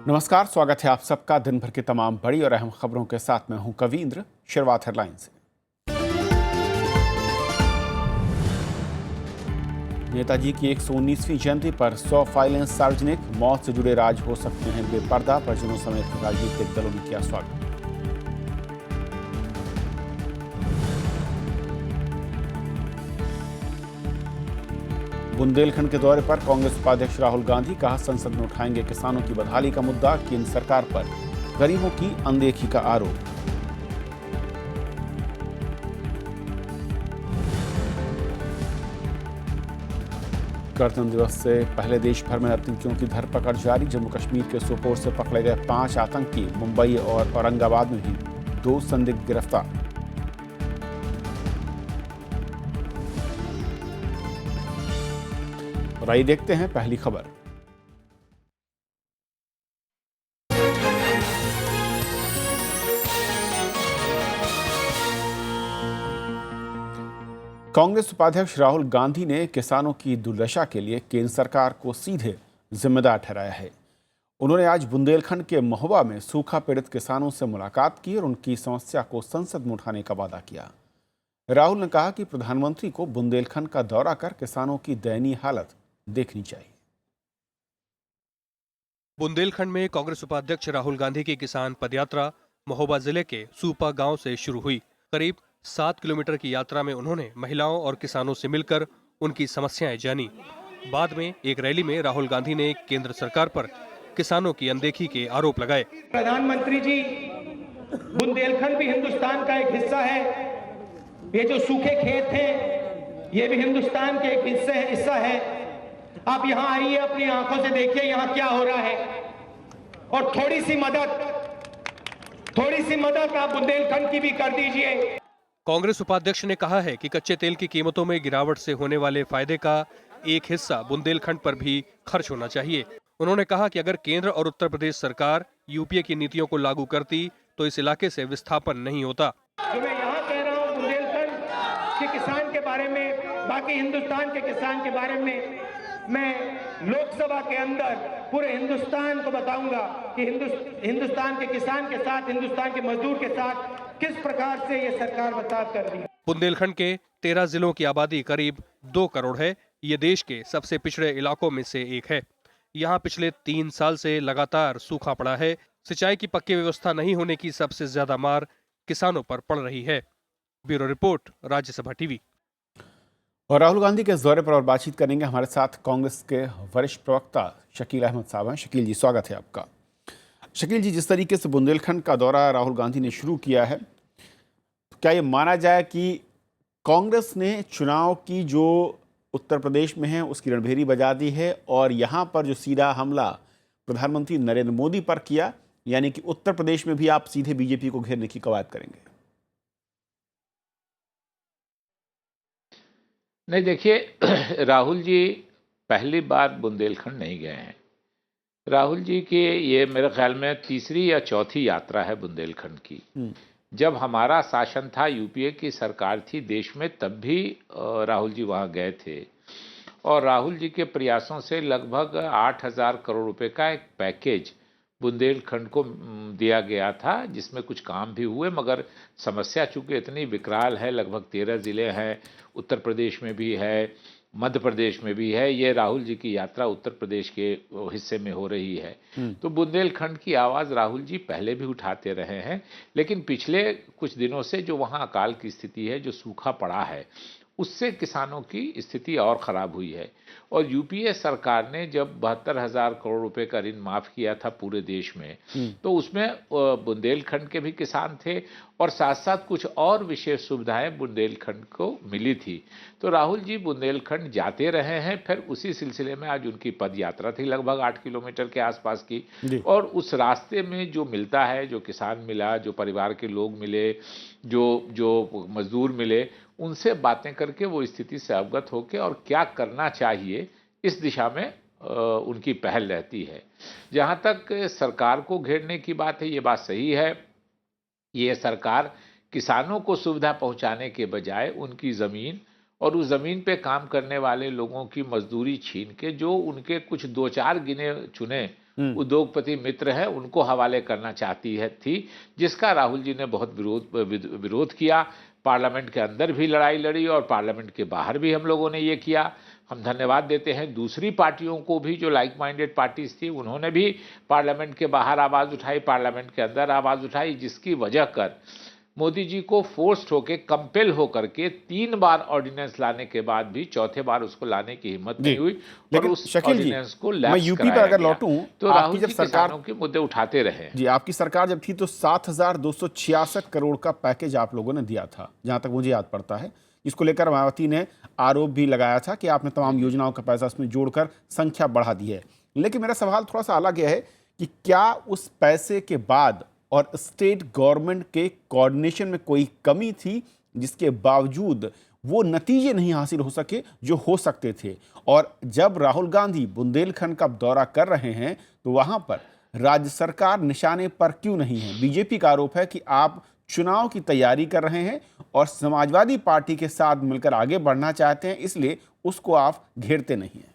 नमस्कार, स्वागत है आप सबका दिन भर की तमाम बड़ी और अहम खबरों के साथ। मैं हूं कवींद्र। शुरुआत हेडलाइन से। नेताजी की 119वीं जयंती पर 100 फाइलें सार्वजनिक। मौत से जुड़े राज हो सकते हैं बेपर्दा। परिजनों समेत राजनीतिक दलों ने किया स्वागत। बुंदेलखंड के दौरे पर कांग्रेस उपाध्यक्ष राहुल गांधी। कहा, संसद में उठाएंगे किसानों की बदहाली का मुद्दा। केंद्र सरकार पर गरीबों की अनदेखी का आरोप। गणतंत्र दिवस से पहले देश भर में आतंकियों की धरपकड़ जारी। जम्मू कश्मीर के सोपोर से पकड़े गए 5 आतंकी। मुंबई और औरंगाबाद में भी 2 संदिग्ध गिरफ्तार। और आइए देखते हैं पहली खबर। कांग्रेस उपाध्यक्ष राहुल गांधी ने किसानों की दुर्दशा के लिए केंद्र सरकार को सीधे जिम्मेदार ठहराया है। उन्होंने आज बुंदेलखंड के महोबा में सूखा पीड़ित किसानों से मुलाकात की और उनकी समस्या को संसद में उठाने का वादा किया। राहुल ने कहा कि प्रधानमंत्री को बुंदेलखंड का दौरा कर किसानों की दयनीय हालत देखनी चाहिए। बुंदेलखंड में कांग्रेस उपाध्यक्ष राहुल गांधी की किसान पदयात्रा महोबा जिले के सूपा गांव से शुरू हुई। करीब 7 किलोमीटर की यात्रा में उन्होंने महिलाओं और किसानों से मिलकर उनकी समस्याएं जानी। बाद में एक रैली में राहुल गांधी ने केंद्र सरकार पर किसानों की अनदेखी के आरोप लगाए। प्रधानमंत्री जी, बुंदेलखंड भी हिंदुस्तान का एक हिस्सा है। ये जो सूखे खेत हैं, ये भी हिंदुस्तान के एक हिस्सा है। आप यहाँ आइए, अपनी आंखों से देखिए यहाँ क्या हो रहा है, और थोड़ी सी मदद आप बुंदेलखंड की भी कर दीजिए। कांग्रेस उपाध्यक्ष ने कहा है कि कच्चे तेल की कीमतों में गिरावट से होने वाले फायदे का एक हिस्सा बुंदेलखंड पर भी खर्च होना चाहिए। उन्होंने कहा कि अगर केंद्र और उत्तर प्रदेश सरकार यूपीए की नीतियों को लागू करती तो इस इलाके से विस्थापन नहीं होता। जो मैं यहाँ कह रहा हूँ बुंदेलखंड के किसान के बारे में, बाकी हिंदुस्तान के किसान के बारे में, मैं लोकसभा के अंदर पूरे हिंदुस्तान को बताऊंगा कि हिंदुस्तान के किसान के साथ, हिंदुस्तान के मजदूर के साथ किस प्रकार से ये सरकार बर्ताव कर रही है। बुंदेलखंड के 13 जिलों की आबादी करीब 2 करोड़ है। ये देश के सबसे पिछड़े इलाकों में से एक है। यहाँ पिछले 3 साल से लगातार सूखा पड़ा है। सिंचाई की पक्की व्यवस्था नहीं होने की सबसे ज्यादा मार किसानों पर पड़ रही है। Bureau report, Rajya Sabha TV. और राहुल गांधी के इस दौरे पर और बातचीत करेंगे हमारे साथ कांग्रेस के वरिष्ठ प्रवक्ता शकील अहमद साहब हैं। शकील जी, स्वागत है आपका। शकील जी, जिस तरीके से बुंदेलखंड का दौरा राहुल गांधी ने शुरू किया है, तो क्या ये माना जाए कि कांग्रेस ने चुनाव की जो उत्तर प्रदेश में है उसकी रणभेरी बजा दी है और यहाँ पर जो सीधा हमला प्रधानमंत्री नरेंद्र मोदी पर किया, यानी कि उत्तर प्रदेश में भी आप सीधे बीजेपी को घेरने की कवायद करेंगे? नहीं, देखिए राहुल जी पहली बार बुंदेलखंड नहीं गए हैं। राहुल जी की ये मेरे ख्याल में तीसरी या चौथी यात्रा है बुंदेलखंड की। जब हमारा शासन था, यूपीए की सरकार थी देश में, तब भी राहुल जी वहाँ गए थे और राहुल जी के प्रयासों से लगभग 8,000 करोड़ रुपए का एक पैकेज बुंदेलखंड को दिया गया था, जिसमें कुछ काम भी हुए, मगर समस्या चूंकि इतनी विकराल है, लगभग 13 जिले हैं, उत्तर प्रदेश में भी है, मध्य प्रदेश में भी है। ये राहुल जी की यात्रा उत्तर प्रदेश के हिस्से में हो रही है। तो बुंदेलखंड की आवाज़ राहुल जी पहले भी उठाते रहे हैं, लेकिन पिछले कुछ दिनों से जो वहाँ अकाल की स्थिति है, जो सूखा पड़ा है, उससे किसानों की स्थिति और ख़राब हुई है। और यूपीए सरकार ने जब 72,000 करोड़ रुपए का ऋण माफ़ किया था पूरे देश में, तो उसमें बुंदेलखंड के भी किसान थे और साथ साथ कुछ और विशेष सुविधाएं बुंदेलखंड को मिली थी। तो राहुल जी बुंदेलखंड जाते रहे हैं। फिर उसी सिलसिले में आज उनकी पद यात्रा थी लगभग 8 किलोमीटर के आसपास की, और उस रास्ते में जो मिलता है, जो किसान मिला, जो परिवार के लोग मिले, जो मजदूर मिले, उनसे बातें करके वो स्थिति से अवगत होकर और क्या करना चाहिए इस दिशा में उनकी पहल रहती है। जहाँ तक सरकार को घेरने की बात है, ये बात सही है। ये सरकार किसानों को सुविधा पहुँचाने के बजाय उनकी ज़मीन और उस ज़मीन पे काम करने वाले लोगों की मजदूरी छीन के, जो उनके कुछ 2-4 गिने चुने उद्योगपति मित्र हैं उनको हवाले करना चाहती है थी, जिसका राहुल जी ने बहुत विरोध किया। पार्लियामेंट के अंदर भी लड़ाई लड़ी और पार्लियामेंट के बाहर भी हम लोगों ने ये किया। हम धन्यवाद देते हैं दूसरी पार्टियों को भी, जो लाइक माइंडेड पार्टीज थी, उन्होंने भी पार्लियामेंट के बाहर आवाज़ उठाई, पार्लियामेंट के अंदर आवाज़ उठाई, जिसकी वजह कर मोदी जी को फोर्स्ड होकर, कंपेल होकर के 3 बार ऑर्डिनेंस लाने के बाद भी चौथे बार उसको लाने की हिम्मत नहीं हुई और लेकिन उस शकील जी, ऑर्डिनेंस को मैं लैप्स यूपी पर कराया अगर गया। लौटूं, तो आपकी राहुल जब जी सरकार किसानों के मुद्दे उठाते रहे। जी, आपकी सरकार जब थी तो 7,266 करोड़ का पैकेज आप लोगों ने दिया था, जहां तक मुझे याद पड़ता है। इसको लेकर मायावती ने आरोप भी लगाया था कि आपने तमाम योजनाओं का पैसा उसमें जोड़कर संख्या बढ़ा दी है। लेकिन मेरा सवाल थोड़ा सा अलग है कि क्या उस पैसे के बाद और स्टेट गवर्नमेंट के कोऑर्डिनेशन में कोई कमी थी, जिसके बावजूद वो नतीजे नहीं हासिल हो सके जो हो सकते थे? और जब राहुल गांधी बुंदेलखंड का दौरा कर रहे हैं तो वहां पर राज्य सरकार निशाने पर क्यों नहीं है? बीजेपी का आरोप है कि आप चुनाव की तैयारी कर रहे हैं और समाजवादी पार्टी के साथ मिलकर आगे बढ़ना चाहते हैं, इसलिए उसको आप घेरते नहीं हैं।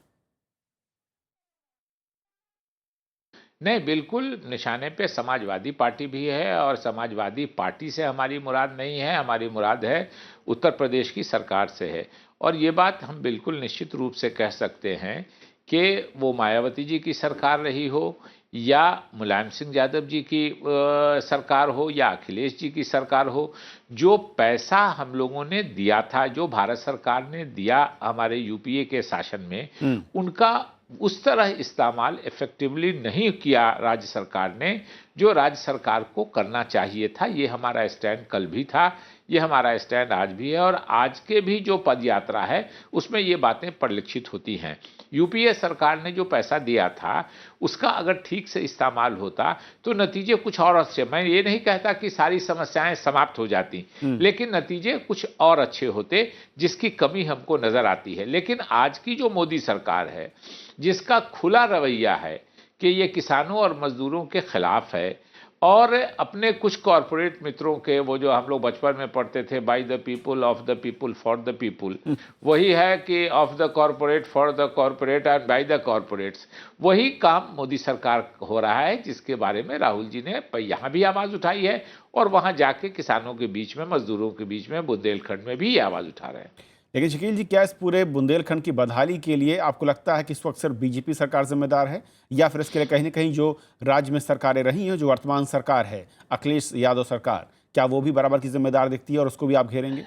नहीं, बिल्कुल निशाने पे समाजवादी पार्टी भी है और समाजवादी पार्टी से हमारी मुराद नहीं है, हमारी मुराद है उत्तर प्रदेश की सरकार से है। और ये बात हम बिल्कुल निश्चित रूप से कह सकते हैं कि वो मायावती जी की सरकार रही हो या मुलायम सिंह यादव जी की सरकार हो या अखिलेश जी की सरकार हो, जो पैसा हम लोगों ने दिया था, जो भारत सरकार ने दिया हमारे यूपीए के शासन में, उनका उस तरह इस्तेमाल इफेक्टिवली नहीं किया राज्य सरकार ने, जो राज्य सरकार को करना चाहिए था। ये हमारा स्टैंड कल भी था, ये हमारा स्टैंड आज भी है और आज के भी जो पद यात्रा है उसमें ये बातें परिलक्षित होती हैं। यूपीए सरकार ने जो पैसा दिया था उसका अगर ठीक से इस्तेमाल होता तो नतीजे कुछ और अच्छे, मैं ये नहीं कहता कि सारी समस्याएं समाप्त हो जाती, लेकिन नतीजे कुछ और अच्छे होते, जिसकी कमी हमको नजर आती है। लेकिन आज की जो मोदी सरकार है, जिसका खुला रवैया है कि ये किसानों और मजदूरों के खिलाफ है और अपने कुछ कॉरपोरेट मित्रों के, वो जो हम लोग बचपन में पढ़ते थे, by the people, of the people, for the people, वही है कि of the corporate, for the corporate and by the corporates, वही काम मोदी सरकार हो रहा है, जिसके बारे में राहुल जी ने यहाँ भी आवाज़ उठाई है और वहाँ जाके किसानों के बीच में, मजदूरों के बीच में, बुंदेलखंड में भी ये आवाज़ उठा रहे हैं। लेकिन शकील जी, क्या इस पूरे बुंदेलखंड की बदहाली के लिए आपको लगता है कि इस वक्त सिर्फ बीजेपी सरकार जिम्मेदार है, या फिर इसके लिए कहीं ना कहीं जो राज्य में सरकारें रही हैं, जो वर्तमान सरकार है, अखिलेश यादव सरकार, क्या वो भी बराबर की जिम्मेदार दिखती है और उसको भी आप घेरेंगे?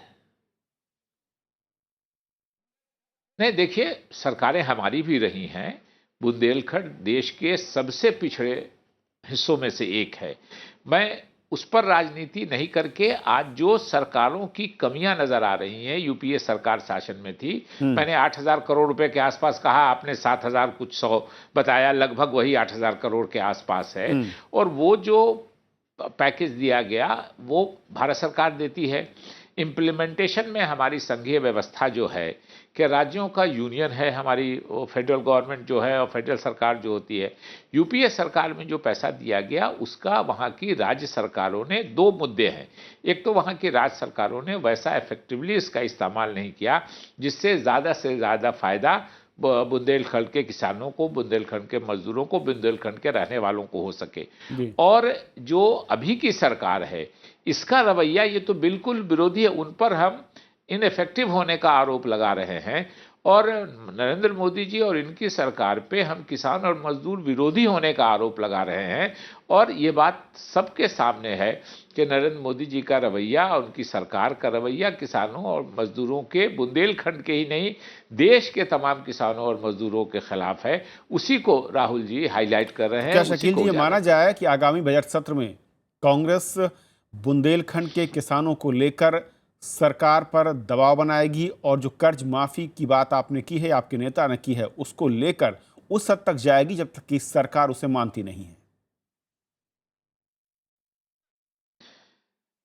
नहीं, देखिए, सरकारें हमारी भी रही हैं। बुंदेलखंड देश के सबसे पिछड़े हिस्सों में से एक है। मैं उस पर राजनीति नहीं करके, आज जो सरकारों की कमियां नजर आ रही हैं, यूपीए सरकार शासन में थी, मैंने 8,000 करोड़ रुपए के आसपास कहा, आपने 7,000 कुछ 100 बताया, लगभग वही 8,000 करोड़ के आसपास है। और वो जो पैकेज दिया गया वो भारत सरकार देती है। इम्प्लीमेंटेशन में हमारी संघीय व्यवस्था जो है कि राज्यों का यूनियन है, हमारी फेडरल गवर्नमेंट जो है और फेडरल सरकार जो होती है, यूपीए सरकार में जो पैसा दिया गया उसका वहाँ की राज्य सरकारों ने, 2 मुद्दे हैं। एक तो वहाँ की राज्य सरकारों ने वैसा इफेक्टिवली इसका इस्तेमाल नहीं किया जिससे से ज़्यादा फ़ायदा बुंदेलखंड के किसानों को, बुंदेलखंड के मजदूरों को, बुंदेलखंड के रहने वालों को हो सके। और जो अभी की सरकार है, इसका रवैया ये तो बिल्कुल विरोधी है, उन पर हम इनइफेक्टिव होने का आरोप लगा रहे हैं और नरेंद्र मोदी जी और इनकी सरकार पे हम किसान और मजदूर विरोधी होने का आरोप लगा रहे हैं। और ये बात सबके सामने है कि नरेंद्र मोदी जी का रवैया और उनकी सरकार का रवैया किसानों और मजदूरों के, बुंदेलखंड के ही नहीं, देश के तमाम किसानों और मजदूरों के खिलाफ है। उसी को राहुल जी हाईलाइट कर रहे हैं। क्या शकील जी, ये माना जाए कि आगामी बजट सत्र में कांग्रेस बुंदेलखंड के किसानों को लेकर सरकार पर दबाव बनाएगी और जो कर्ज माफी की बात आपने की है, आपके नेता ने की है, उसको लेकर उस हद तक जाएगी जब तक कि सरकार उसे मानती नहीं है?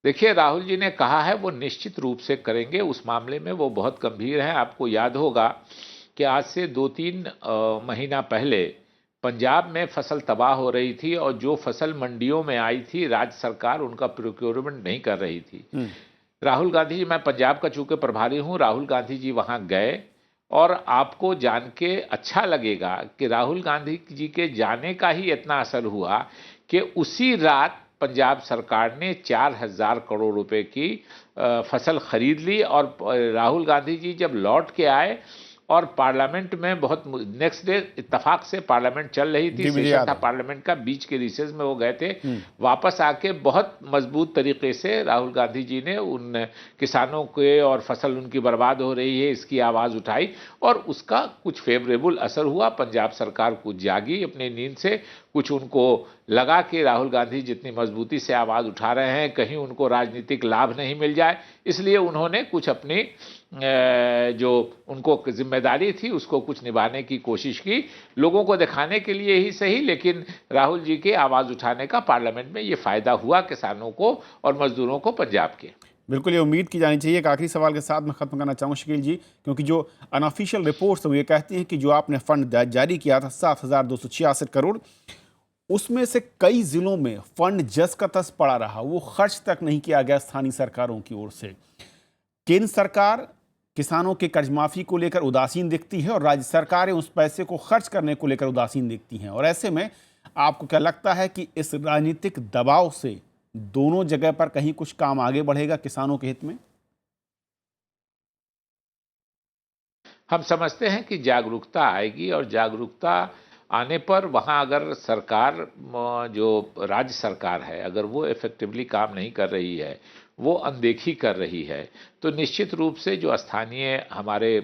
देखिए, राहुल जी ने कहा है वो निश्चित रूप से करेंगे, उस मामले में वो बहुत गंभीर हैं। आपको याद होगा कि आज से 2-3 महीना पहले पंजाब में फसल तबाह हो रही थी और जो फसल मंडियों में आई थी, राज्य सरकार उनका प्रोक्योरमेंट नहीं कर रही थी। राहुल गांधी जी, मैं पंजाब का चूंकि प्रभारी हूं, राहुल गांधी जी वहां गए और आपको जान के अच्छा लगेगा कि राहुल गांधी जी के जाने का ही इतना असर हुआ कि उसी रात पंजाब सरकार ने 4,000 करोड़ रुपए की फसल खरीद ली और राहुल गांधी जी जब लौट के आए और पार्लियामेंट में बहुत नेक्स्ट डे इत्तेफाक से पार्लियामेंट चल रही थी, सेशन था पार्लियामेंट का, बीच के रिसेस में वो गए थे, वापस आके बहुत मजबूत तरीके से राहुल गांधी जी ने उन किसानों के और फसल उनकी बर्बाद हो रही है इसकी आवाज़ उठाई और उसका कुछ फेवरेबल असर हुआ। पंजाब सरकार कुछ जागी अपनी नींद से, कुछ उनको लगा कि राहुल गांधी जितनी मजबूती से आवाज़ उठा रहे हैं कहीं उनको राजनीतिक लाभ नहीं मिल जाए, इसलिए उन्होंने कुछ अपनी जो उनको जिम्मेदारी थी उसको कुछ निभाने की कोशिश की, लोगों को दिखाने के लिए ही सही, लेकिन राहुल जी के आवाज़ उठाने का पार्लियामेंट में ये फायदा हुआ किसानों को और मजदूरों को पंजाब के। बिल्कुल ये उम्मीद की जानी चाहिए। एक आखिरी सवाल के साथ मैं खत्म करना चाहूँगा शकील जी, क्योंकि जो अनऑफिशियल रिपोर्ट्स ये कहती हैं कि जो आपने फंड जारी किया था 7,266 करोड़, उसमें से कई जिलों में फंड जस का तस पड़ा रहा, वो खर्च तक नहीं किया गया स्थानीय सरकारों की ओर से। केंद्र सरकार किसानों के कर्ज माफी को लेकर उदासीन दिखती है और राज्य सरकारें उस पैसे को खर्च करने को लेकर उदासीन दिखती हैं, और ऐसे में आपको क्या लगता है कि इस राजनीतिक दबाव से दोनों जगह पर कहीं कुछ काम आगे बढ़ेगा किसानों के हित में? हम समझते हैं कि जागरूकता आएगी और जागरूकता आने पर वहाँ अगर सरकार जो राज्य सरकार है अगर वो इफेक्टिवली काम नहीं कर रही है, वो अनदेखी कर रही है, तो निश्चित रूप से जो स्थानीय हमारे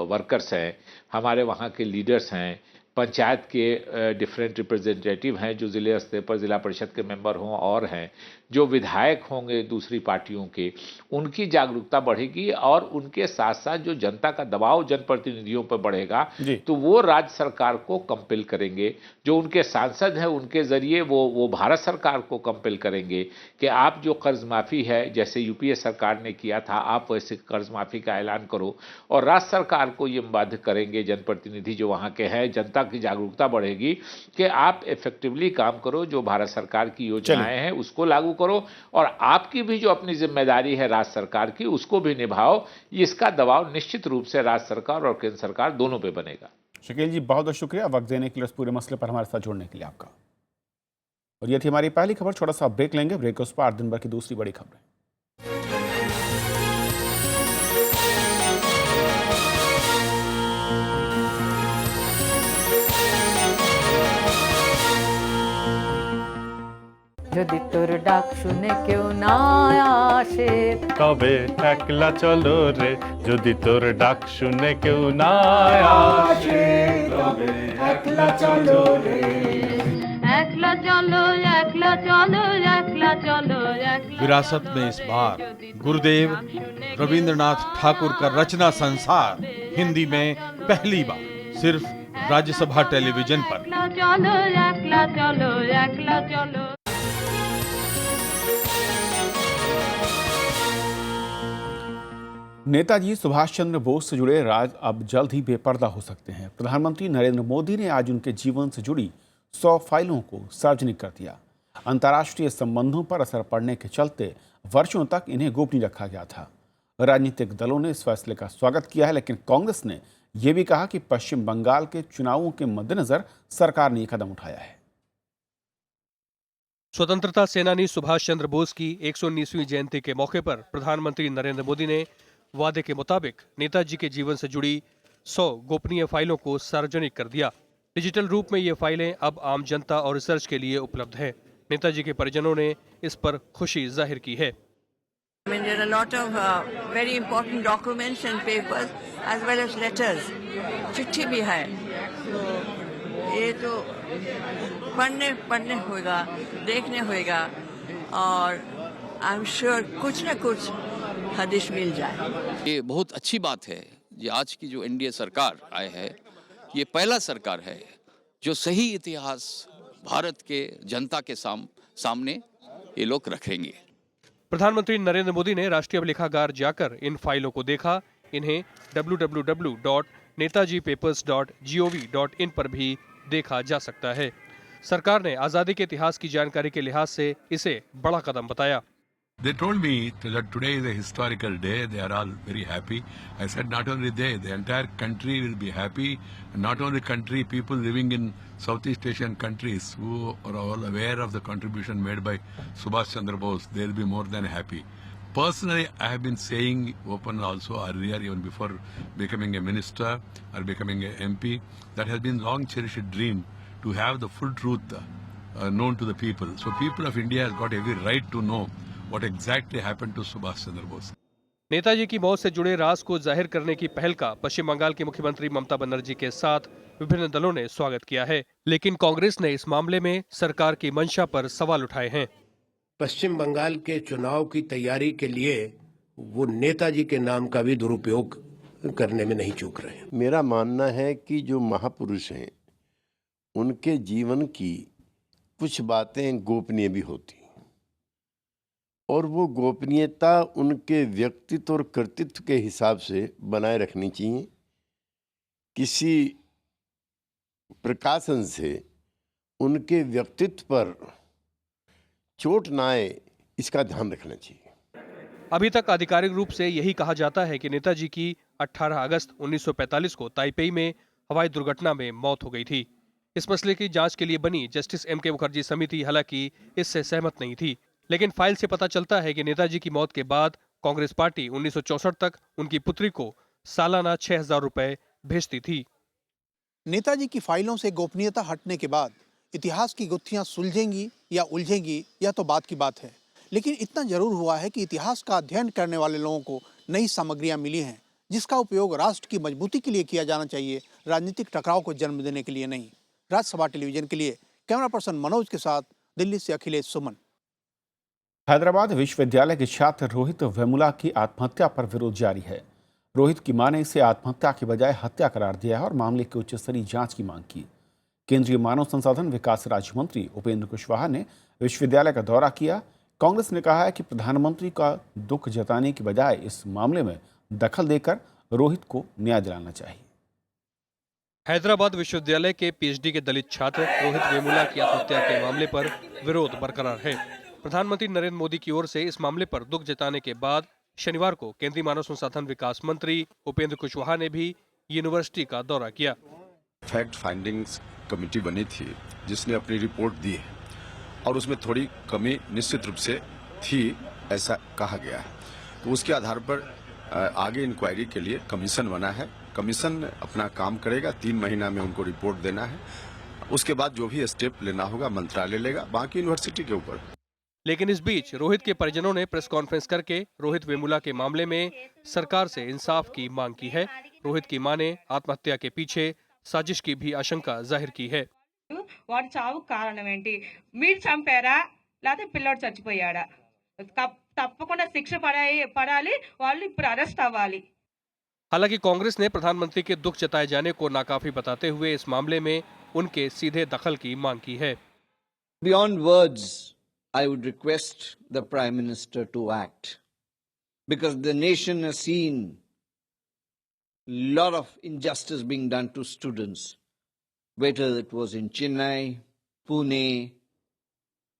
वर्कर्स हैं, हमारे वहाँ के लीडर्स हैं, पंचायत के डिफरेंट रिप्रेजेंटेटिव हैं जो ज़िले स्तर पर ज़िला परिषद के मेंबर हों और हैं, जो विधायक होंगे दूसरी पार्टियों के, उनकी जागरूकता बढ़ेगी और उनके साथ साथ जो जनता का दबाव जनप्रतिनिधियों पर बढ़ेगा तो वो राज्य सरकार को कंपेल करेंगे, जो उनके सांसद हैं उनके ज़रिए वो भारत सरकार को कंपेल करेंगे कि आप जो कर्ज माफ़ी है जैसे यूपीए सरकार ने किया था आप वैसे कर्ज माफ़ी का ऐलान करो, और राज्य सरकार को ये बाध्य करेंगे जनप्रतिनिधि जो वहाँ के हैं, जनता की जागरूकता बढ़ेगी कि आप इफेक्टिवली काम करो, जो भारत सरकार की योजनाएं हैं उसको लागू करो और आपकी भी जो अपनी जिम्मेदारी है राज्य सरकार की उसको भी निभाओ। इसका दबाव निश्चित रूप से राज्य सरकार और केंद्र सरकार दोनों पे बनेगा। शकील जी बहुत बहुत शुक्रिया वक्त देने के लिए, इस पूरे मसले पर हमारे साथ जुड़ने के लिए आपका। और ये थी हमारी पहली खबर। छोटा सा ब्रेक लेंगे, ब्रेक के उस पार दिन भर की दूसरी बड़ी खबरें। যদি তোর ডাক শুনে কেউ না আসে তবে একলা চলো রে, যদি তোর ডাক শুনে কেউ না আসে তবে একলা চলো রে, একলা চলো একলা চলো একলা चलो একলা। विरासत में इस बार गुरुदेव रविंद्रनाथ ठाकुर का रचना संसार हिंदी में पहली बार सिर्फ राज्यसभा टेलीविजन पर। একলা চলো একলা চলো একলা চলো। नेताजी सुभाष चंद्र बोस से जुड़े राज अब जल्द ही बेपर्दा हो सकते हैं। प्रधानमंत्री नरेंद्र मोदी ने आज उनके जीवन से जुड़ी 100 फाइलों को सार्वजनिक कर दिया। अंतर्राष्ट्रीय संबंधों पर असर पड़ने के चलते वर्षों तक इन्हें गोपनीय रखा गया था। राजनीतिक दलों ने इस फैसले का स्वागत किया है, लेकिन कांग्रेस ने यह भी कहा कि पश्चिम बंगाल के चुनावों के मद्देनजर सरकार ने यह कदम उठाया है। स्वतंत्रता सेनानी सुभाष चंद्र बोस की 119वीं जयंती के मौके पर प्रधानमंत्री नरेंद्र मोदी ने वादे के मुताबिक नेताजी के जीवन से जुड़ी 100 गोपनीय फाइलों को सार्वजनिक कर दिया। डिजिटल रूप में ये फाइलें अब आम जनता और रिसर्च के लिए उपलब्ध है। नेताजी के परिजनों ने इस पर खुशी जाहिर की है। I mean, there are a lot of very important documents and papers as well as letters. चिट्ठी भी है, तो ये तो पढ़ने होगा, देखने होगा और आई एम श्योर कुछ न कुछ हदिश मिल जाए। ये बहुत अच्छी बात है। ये आज की जो एनडीए सरकार आए है, ये पहला सरकार है जो सही इतिहास भारत के जनता के सामने ये लोग रखेंगे। प्रधानमंत्री नरेंद्र मोदी ने राष्ट्रीय अभिलेखागार जाकर इन फाइलों को देखा। इन्हें www.netajipapers.gov.in पर भी देखा जा सकता है। सरकार ने आजादी के इतिहास की जानकारी के लिहाज से इसे बड़ा कदम बताया। They told me that today is a historical day. They are all very happy. I said not only they, the entire country will be happy. And not only country, people living in Southeast Asian countries who are all aware of the contribution made by Subhash Chandra Bose, they will be more than happy. Personally, I have been saying open also earlier, even before becoming a minister or becoming an MP, that has been long cherished dream to have the full truth known to the people. So people of India has got every right to know what exactly happened to Subhash Chandra Bose. Netaji की मौत से जुड़े राज को जाहिर करने की पहल का पश्चिम बंगाल की मुख्यमंत्री ममता बनर्जी के साथ विभिन्न दलों ने स्वागत किया है, लेकिन कांग्रेस ने इस मामले में सरकार की मंशा पर सवाल उठाए हैं। पश्चिम बंगाल के चुनाव की तैयारी के लिए वो नेताजी के नाम का भी दुरुपयोग करने में नहीं चूक रहे हैं। मेरा मानना है कि जो महापुरुष हैं उनके जीवन की कुछ बातें गोपनीय भी होती, और वो गोपनीयता उनके व्यक्तित्व और कर्तृत्व के हिसाब से बनाए रखनी चाहिए। किसी प्रकाशन से उनके व्यक्तित्व पर चोट ना आए, इसका ध्यान रखना चाहिए। अभी तक आधिकारिक रूप से यही कहा जाता है कि नेताजी की 18 अगस्त 1945 को ताइपेई में हवाई दुर्घटना में मौत हो गई थी। इस मसले की जांच के लिए बनी जस्टिस M.K. मुखर्जी समिति हालांकि इससे सहमत नहीं थी, लेकिन फाइल से पता चलता है कि नेताजी की मौत के बाद कांग्रेस पार्टी 1964 तक उनकी पुत्री को सालाना 6,000 रुपए भेजती थी। नेताजी की फाइलों से गोपनीयता हटने के बाद इतिहास की गुत्थियां सुलझेंगी या उलझेंगी, यह तो बात की बात है, लेकिन इतना जरूर हुआ है कि इतिहास का अध्ययन करने वाले लोगों को नई सामग्रियां मिली हैं, जिसका उपयोग राष्ट्र की मजबूती के लिए किया जाना चाहिए, राजनीतिक टकराव को जन्म देने के लिए नहीं। राज्यसभा टेलीविजन के लिए कैमरा पर्सन मनोज के साथ दिल्ली से अखिलेश सुमन। हैदराबाद विश्वविद्यालय के छात्र रोहित वेमुला की आत्महत्या पर विरोध जारी है। रोहित की मां ने इसे आत्महत्या की बजाय हत्या करार दिया है और मामले की उच्च स्तरीय जांच की मांग की। केंद्रीय मानव संसाधन विकास राज्य मंत्री उपेंद्र कुशवाहा ने विश्वविद्यालय का दौरा किया। कांग्रेस ने कहा है कि प्रधानमंत्री का दुख जताने की बजाय इस मामले में दखल देकर रोहित को न्याय दिलाना चाहिए। हैदराबाद विश्वविद्यालय के PhD के दलित छात्र रोहित वेमुला की आत्महत्या के मामले पर विरोध बरकरार है। प्रधानमंत्री नरेंद्र मोदी की ओर से इस मामले पर दुख जताने के बाद शनिवार को केंद्रीय मानव संसाधन विकास मंत्री उपेंद्र कुशवाहा ने भी यूनिवर्सिटी का दौरा किया। फैक्ट फाइंडिंग्स कमेटी बनी थी जिसने अपनी रिपोर्ट दी है और उसमें थोड़ी कमी निश्चित रूप से थी, ऐसा कहा गया है। तो उसके आधार पर आगे इंक्वायरी के लिए कमीशन बना है। कमीशन अपना काम करेगा, 3 महीना में उनको रिपोर्ट देना है। उसके बाद जो भी स्टेप लेना होगा मंत्रालय लेगा, बाकी यूनिवर्सिटी के ऊपर। लेकिन इस बीच रोहित के परिजनों ने प्रेस कॉन्फ्रेंस करके रोहित वेमुला के मामले में सरकार से इंसाफ की मांग की है। रोहित की मां ने आत्महत्या के पीछे साजिश की भी आशंका जाहिर की है। వాడి చావు కారణం ఏంటి? మీరు చంపారా లేకపోతే పిల్లోడు చచ్చిపోయాడా? తప్పకుండా శిక్ష పడాలి, వాళ్ళు ఇప్పుడు అరెస్ట్ అవ్వాలి। हालांकि कांग्रेस ने प्रधानमंत्री के दुख जताए जाने को नाकाफी बताते हुए इस मामले में उनके सीधे दखल की मांग की है। Beyond words, I would request the Prime Minister to act, because the nation has seen a lot of injustice being done to students, whether it was in Chennai, Pune,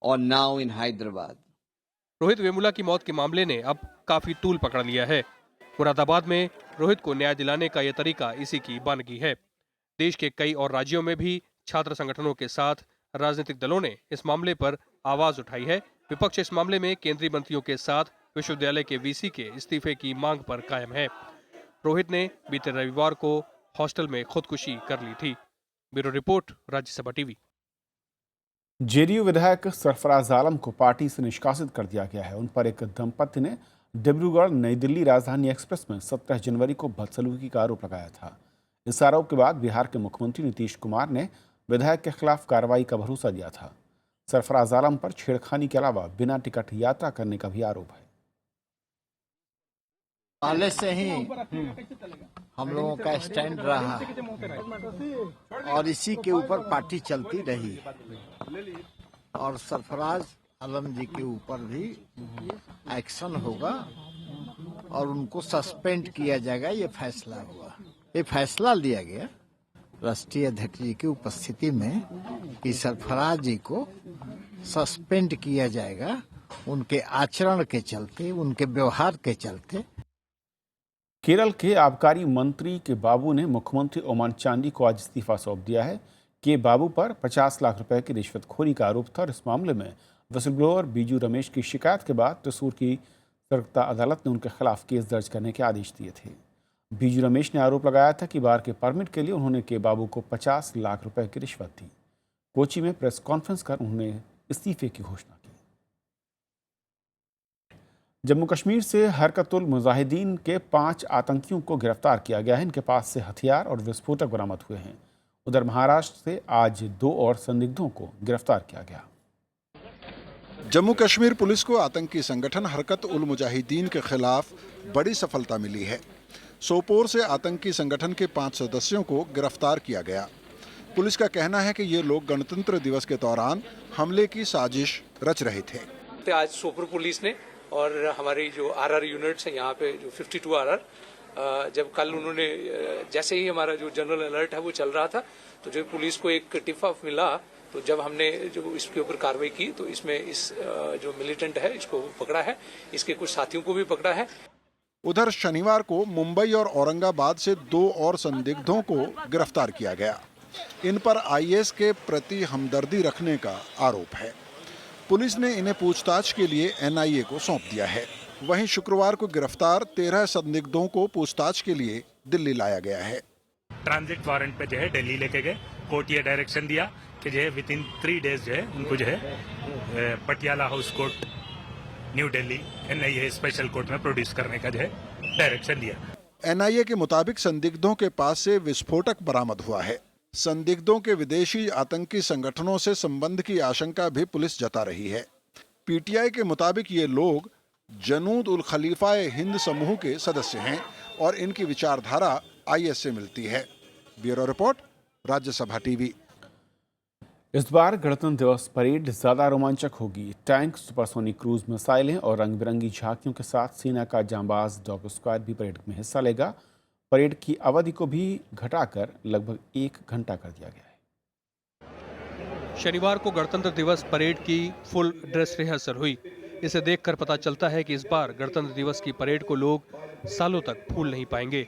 or now in Hyderabad. Rohit Vemula की मौत के मामले ने अब काफी तूल पकड़ लिया है। मुरादाबाद में रोहित को न्याय दिलाने का यह तरीका इसी की बानगी है। देश के कई और राज्यों में भी छात्र संगठनों के साथ राजनीतिक दलों ने इस मामले पर आवाज उठाई है। विपक्ष इस मामले में केंद्रीय मंत्रियों के साथ विश्वविद्यालय के वीसी के इस्तीफे की मांग पर कायम है। रोहित ने बीते रविवार को हॉस्टल में खुदकुशी कर ली थी। Bureau report, Rajya Sabha TV. JDU विधायक सरफराज आलम को पार्टी से निष्कासित कर दिया गया है। उन पर एक दंपति ने डिब्रूगढ़ नई दिल्ली राजधानी एक्सप्रेस में 17 जनवरी को बदसलूकी का आरोप लगाया था। इस आरोप के बाद बिहार के मुख्यमंत्री नीतीश कुमार ने विधायक के खिलाफ कार्रवाई का भरोसा दिया था। सरफराज आलम पर छेड़खानी के अलावा बिना टिकट यात्रा करने का भी आरोप है। पहले से ही हम लोगों का स्टैंड रहा और इसी के ऊपर पार्टी चलती रही और सरफराज आलम जी के ऊपर भी एक्शन होगा और उनको सस्पेंड किया जाएगा। ये फैसला हुआ, ये फैसला लिया गया राष्ट्रीय अध्यक्ष जी की उपस्थिति में कि सरफराज जी को सस्पेंड किया जाएगा उनके आचरण के चलते, उनके व्यवहार के चलते। केरल के आबकारी मंत्री के बाबू ने मुख्यमंत्री ओमान चांडी को आज इस्तीफा सौंप दिया है। के बाबू पर 50 लाख रुपए की रिश्वतखोरी का आरोप था और इस मामले में विसल-ब्लोअर बीजू रमेश की शिकायत के बाद त्रिसूर की सतर्कता अदालत ने उनके खिलाफ केस दर्ज करने के आदेश दिए थे। बीजू रमेश ने आरोप लगाया था कि बार के परमिट के लिए उन्होंने के बाबू को 50 लाख रुपए की रिश्वत दी। कोची में प्रेस कॉन्फ्रेंस कर उन्होंने इस्तीफे की घोषणा की। जम्मू कश्मीर से हरकतुल मुजाहिदीन के 5 आतंकियों को गिरफ्तार किया गया है। इनके पास से हथियार और विस्फोटक बरामद हुए हैं। उधर महाराष्ट्र से आज 2 और संदिग्धों को गिरफ्तार किया गया। जम्मू कश्मीर पुलिस को आतंकी संगठन हरकत उल मुजाहिदीन के खिलाफ बड़ी सफलता मिली है। सोपोर से आतंकी संगठन के 5 सदस्यों को गिरफ्तार किया गया। पुलिस का कहना है कि ये लोग गणतंत्र दिवस के दौरान हमले की साजिश रच रहे थे। आज सोपोर पुलिस ने और हमारी जो आरआर यूनिट्स हैं यहाँ पे जो 52 आरआर, जब कल उन्होंने जैसे ही हमारा जो जनरल अलर्ट है वो चल रहा था, तो जो पुलिस को एक टिप ऑफ मिला, तो जब हमने जो इसके ऊपर कार्रवाई की तो इसमें इस जो मिलिटेंट है इसको पकड़ा है, इसके कुछ साथियों को भी पकड़ा है। उधर शनिवार को मुंबई और औरंगाबाद से 2 और संदिग्धों को गिरफ्तार किया गया। इन पर आईएस के प्रति हमदर्दी रखने का आरोप है। पुलिस ने इन्हें पूछताछ के लिए एनआईए को सौंप दिया है। वहीं शुक्रवार को गिरफ्तार 13 संदिग्धों को पूछताछ के लिए दिल्ली लाया गया है। ट्रांजिट वारंट पे जो है दिल्ली लेके गए। कोर्ट ये डायरेक्शन दिया कि जो है विद इन 3 डेज जो है उनको जो है Patiala house court new Delhi NIA special court में प्रोड्यूस करने का जो है डायरेक्शन दिया। एनआईए के मुताबिक संदिग्धों के पास से विस्फोटक बरामद हुआ है। संदिग्धों के विदेशी आतंकी संगठनों से संबंध की आशंका भी पुलिस जता रही है। पीटीआई के मुताबिक ये लोग जनूद उल खलीफा हिंद समूह के सदस्य हैं और इनकी विचारधारा आईएस से मिलती है। Bureau report, Rajya Sabha TV. इस बार गणतंत्र दिवस परेड ज़्यादा रोमांचक होगी। टैंक, सुपरसोनिक क्रूज मिसाइलें और रंग बिरंगी झांकियों के साथ सेना का जांबाज डॉग स्क्वाड भी परेड में हिस्सा लेगा। परेड की अवधि को भी घटाकर लगभग 1 घंटा कर दिया गया है। शनिवार को गणतंत्र दिवस परेड की फुल ड्रेस रिहर्सल हुई। इसे देखकर पता चलता है कि इस बार गणतंत्र दिवस की परेड को लोग सालों तक भूल नहीं पाएंगे।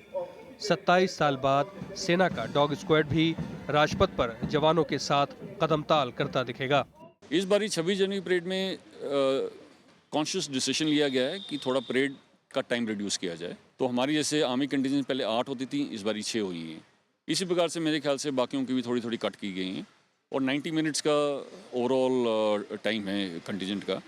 27 साल बाद सेना का डॉग स्क्वाड भी राजपथ पर जवानों के साथ कदम ताल करता दिखेगा। इस बारी 26 जनवरी परेड में कॉन्शियस डिसीजन लिया गया है कि थोड़ा परेड का टाइम रिड्यूस किया जाए। तो हमारी जैसे आर्मी कंटिजेंट पहले 8 होती थी, इस बारी 6 हुई है। इसी प्रकार से मेरे ख्याल से बाकियों की भी थोड़ी थोड़ी कट की गई हैं और 90 मिनट्स का ओवरऑल टाइम है कंटिजेंट का।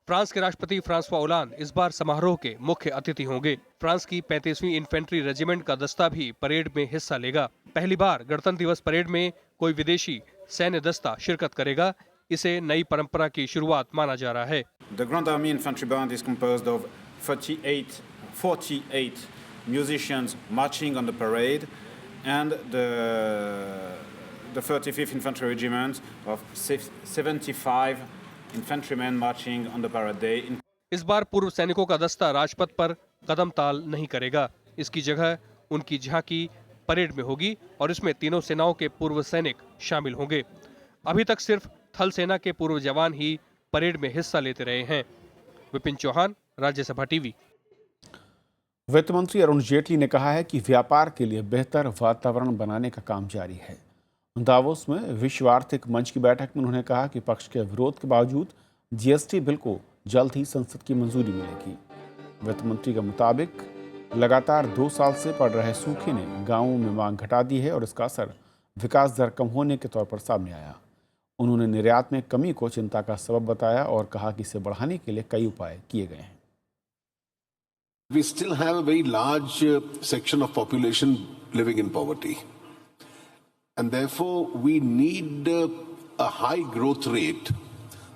फ्रांस के राष्ट्रपति फ्रांसवा ओलांद इस बार समारोह के मुख्य अतिथि होंगे। फ्रांस की 35वीं इन्फेंट्री रेजिमेंट का दस्ता भी परेड में हिस्सा लेगा। पहली बार गणतंत्र दिवस परेड में कोई विदेशी सैन्य दस्ता शिरकत करेगा। इसे नई परंपरा की शुरुआत माना जा रहा है। The Grand Army Infantry Band is composed of 48 musicians marching on the parade and the 35th Infantry Regiment of 75 infantrymen marching on the parade day. इस बार पूर्व सैनिकों का दस्ता राजपथ पर कदम ताल नहीं करेगा। इसकी जगह उनकी झांकी परेड में होगी और इसमें तीनों सेनाओं के पूर्व सैनिक शामिल होंगे। अभी तक सिर्फ थल सेना के पूर्व जवान ही परेड में हिस्सा लेते रहे हैं। विपिन चौहान, राज्यसभा टीवी। वित्त मंत्री अरुण जेटली ने कहा है कि व्यापार के लिए बेहतर वातावरण बनाने का काम जारी है। दावोस में विश्व आर्थिक मंच की बैठक में उन्होंने कहा कि पक्ष के विरोध के बावजूद जीएसटी बिल को जल्द ही संसद की मंजूरी मिलेगी। वित्त मंत्री के मुताबिक लगातार 2 साल से पड़ रहे सूखे ने गांवों में मांग घटा दी है और इसका असर विकास दर कम होने के तौर पर सामने आया। उन्होंने निर्यात में कमी को चिंता का सबब बताया और कहा कि इसे बढ़ाने के लिए कई उपाय किए गए हैं। We still have a very large section of population living in poverty. And therefore, we need a high growth rate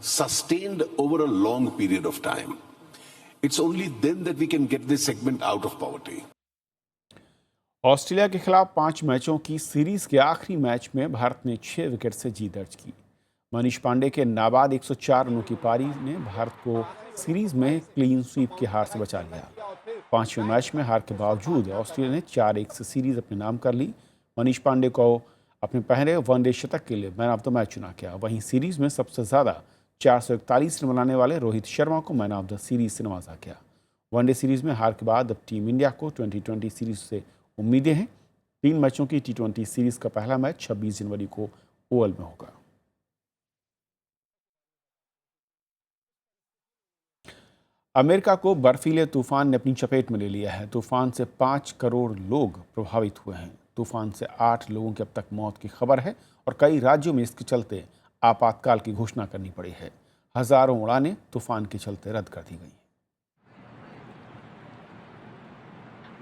sustained over a long period of time. It's only then that we can get this segment out of poverty. Australia के खिलाफ 5 मैचों की series के आखिरी match में भारत ने 6 wicket से जीत दर्ज की। मनीष पांडे के नाबाद 104 रनों की पारी ने भारत को सीरीज में क्लीन स्वीप की हार से बचा लिया। 5वें मैच में हार के बावजूद ऑस्ट्रेलिया ने 4-1 से सीरीज अपने नाम कर ली। मनीष पांडे को अपने पहले वनडे शतक के लिए मैन ऑफ द मैच चुना गया। वहीं सीरीज में सबसे ज़्यादा 441 रन बनाने वाले रोहित शर्मा को मैन ऑफ द सीरीज से नवाजा गया। वनडे सीरीज में हार के बाद अब टीम इंडिया को T20 सीरीज से उम्मीदें हैं। 3 मैचों की T20 सीरीज का पहला मैच 26 जनवरी को ओवल में होगा। अमेरिका को बर्फीले तूफान ने अपनी चपेट में ले लिया है। तूफान से 5 करोड़ लोग प्रभावित हुए हैं। तूफान से 8 लोगों की अब तक मौत की खबर है और कई राज्यों में इसके चलते आपातकाल की घोषणा करनी पड़ी है। हजारों उड़ानें तूफान के चलते रद्द कर दी गई।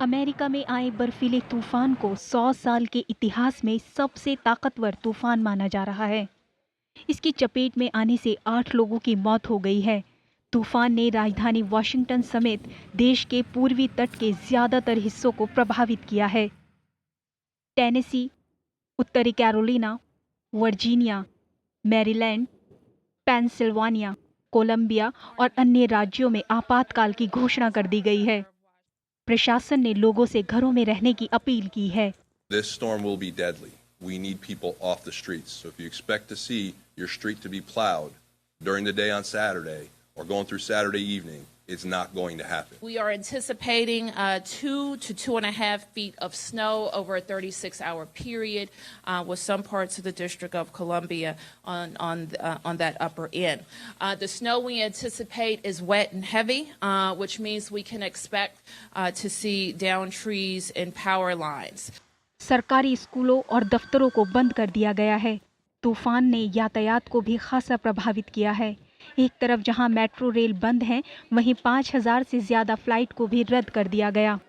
अमेरिका में आए बर्फीले तूफान को 100 साल के इतिहास में सबसे ताकतवर तूफान माना जा रहा है। इसकी चपेट में आने से 8 लोगों की मौत हो गई है। तूफान ने राजधानी वॉशिंगटन समेत देश के पूर्वी तट के ज्यादातर हिस्सों को प्रभावित किया है। टेनेसी, उत्तरी Carolina, Virginia, Maryland, Pennsylvania, Columbia और अन्य राज्यों में आपातकाल की घोषणा कर दी गई है। प्रशासन ने लोगों से घरों में रहने की अपील की है। This storm will be deadly. We need people off the streets. So if you expect to see your street to be plowed during the day on Saturday or going through Saturday evening, it's not going to happen. We are anticipating 2 to 2.5 feet of snow over a 36-hour period with some parts of the District of Columbia on that upper end. The snow we anticipate is wet and heavy, which means we can expect to see down trees and power lines. सरकारी स्कूलों और दफ्तरों को बंद कर दिया गया है। तूफान ने यातायात को भी खासा प्रभावित किया है। एक तरफ जहां मेट्रो रेल बंद हैं, वहीं 5000 से ज्यादा फ्लाइट को भी रद्द कर दिया गया।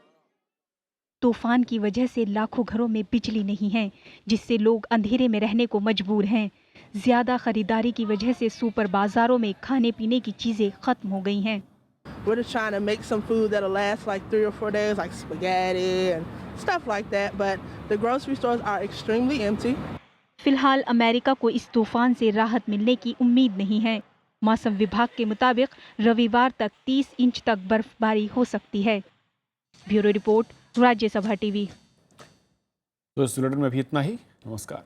तूफान की वजह से लाखों घरों में बिजली नहीं है, जिससे लोग अंधेरे में रहने को मजबूर हैं। ज्यादा खरीदारी की वजह से सुपर बाजारों में खाने पीने की चीजें खत्म हो गई हैं। We're just trying to make some food that'll last like 3 or 4 days, like spaghetti and stuff like that, but the grocery stores are extremely empty. फिलहाल अमेरिका को इस तूफान से राहत मिलने की उम्मीद नहीं है। मौसम विभाग के मुताबिक रविवार तक 30 इंच तक बर्फबारी हो सकती है। Bureau report, Rajya Sabha TV. तो इस बुलेटिन में भी इतना ही। नमस्कार।